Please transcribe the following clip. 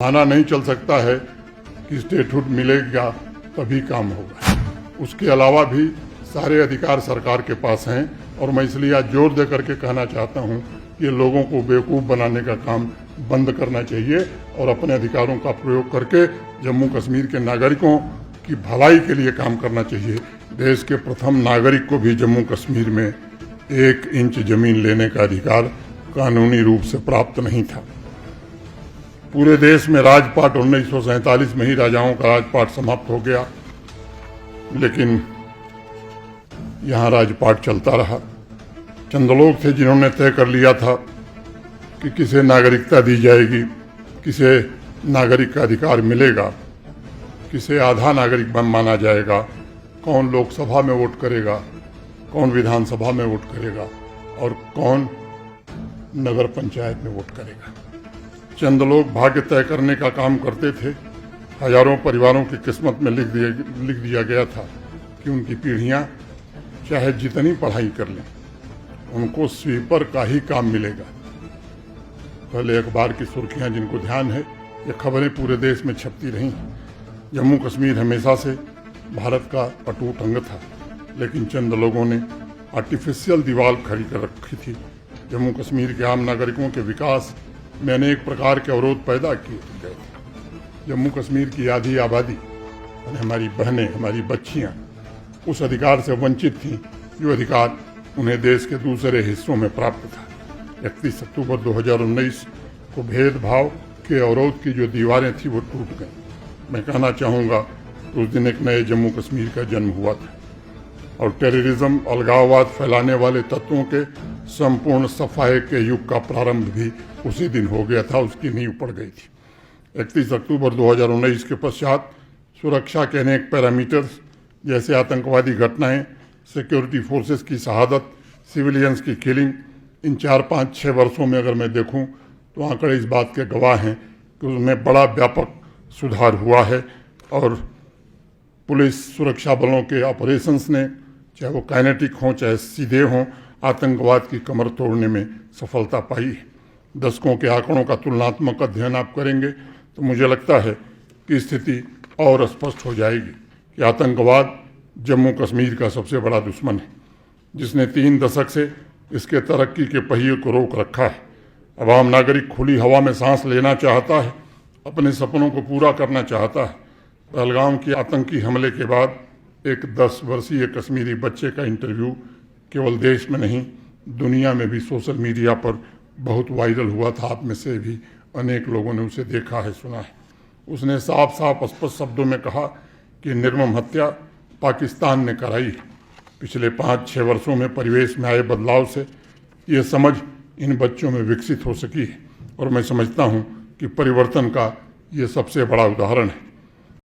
बहाना नहीं चल सकता है कि स्टेटहुड मिलेगा तभी काम होगा। उसके अलावा भी सारे अधिकार सरकार के पास हैं और मैं इसलिए आज जोर दे करके कहना चाहता हूं कि ये लोगों को बेवकूफ़ बनाने का काम बंद करना चाहिए और अपने अधिकारों का प्रयोग करके जम्मू कश्मीर के नागरिकों की भलाई के लिए काम करना चाहिए। देश के प्रथम नागरिक को भी जम्मू कश्मीर में 1 इंच जमीन लेने का अधिकार कानूनी रूप से प्राप्त नहीं था। पूरे देश में राजपाट 1947 में ही राजाओं का राजपाट समाप्त हो गया, लेकिन यहाँ राजपाट चलता रहा। चंद लोग थे जिन्होंने तय कर लिया था कि किसे नागरिकता दी जाएगी, किसे नागरिक का अधिकार मिलेगा, किसे आधा नागरिक माना जाएगा, कौन लोकसभा में वोट करेगा, कौन विधानसभा में वोट करेगा और कौन नगर पंचायत में वोट करेगा। चंद लोग भाग्य तय करने का काम करते थे। हजारों परिवारों की किस्मत में लिख दिया गया था कि उनकी पीढ़ियां चाहे जितनी पढ़ाई कर लें, उनको स्वीपर का ही काम मिलेगा। पहले अखबार की सुर्खियां जिनको ध्यान है, ये खबरें पूरे देश में छपती रहीं। जम्मू कश्मीर हमेशा से भारत का अटूट अंग था, लेकिन चंद लोगों ने आर्टिफिशियल दीवार खड़ी कर रखी थी। जम्मू कश्मीर के आम नागरिकों के विकास में अनेक प्रकार के अवरोध पैदा किए गए थे। जम्मू कश्मीर की आधी आबादी यानी हमारी बहनें, हमारी बच्चियां उस अधिकार से वंचित थीं जो अधिकार उन्हें देश के दूसरे हिस्सों में प्राप्त था। 31 अक्टूबर 2019 को भेदभाव के अवरोध की जो दीवारें थी वो टूट गईं। मैं कहना चाहूँगा उस दिन एक नए जम्मू कश्मीर का जन्म हुआ था और टेररिज्म, अलगाववाद फैलाने वाले तत्वों के संपूर्ण सफाए के युग का प्रारंभ भी उसी दिन हो गया था, उसकी नींव पड़ गई थी। 31 अक्टूबर 2019 के पश्चात सुरक्षा के अनेक पैरामीटर्स जैसे आतंकवादी घटनाएं, सिक्योरिटी फोर्सेस की शहादत, सिविलियंस की किलिंग, इन 4-5-6 वर्षों में अगर मैं देखूं तो आंकड़े इस बात के गवाह हैं कि उसमें बड़ा व्यापक सुधार हुआ है और पुलिस सुरक्षा बलों के ऑपरेशंस ने, चाहे वो काइनेटिक हों चाहे सीधे हों, आतंकवाद की कमर तोड़ने में सफलता पाई है। दशकों के आंकड़ों का तुलनात्मक अध्ययन आप करेंगे तो मुझे लगता है कि स्थिति और स्पष्ट हो जाएगी कि आतंकवाद जम्मू कश्मीर का सबसे बड़ा दुश्मन है, जिसने 3 दशक से इसके तरक्की के पहिए को रोक रखा है। अब आम नागरिक खुली हवा में सांस लेना चाहता है, अपने सपनों को पूरा करना चाहता है। पहलगाम के आतंकी हमले के बाद एक 10 वर्षीय कश्मीरी बच्चे का इंटरव्यू केवल देश में नहीं दुनिया में भी सोशल मीडिया पर बहुत वायरल हुआ था। आप में से भी अनेक लोगों ने उसे देखा है, सुना है। उसने साफ साफ स्पष्ट शब्दों में कहा कि निर्मम हत्या पाकिस्तान ने कराई है। पिछले 5-6 वर्षों में परिवेश में आए बदलाव से ये समझ इन बच्चों में विकसित हो सकी है और मैं समझता हूँ कि परिवर्तन का ये सबसे बड़ा उदाहरण है।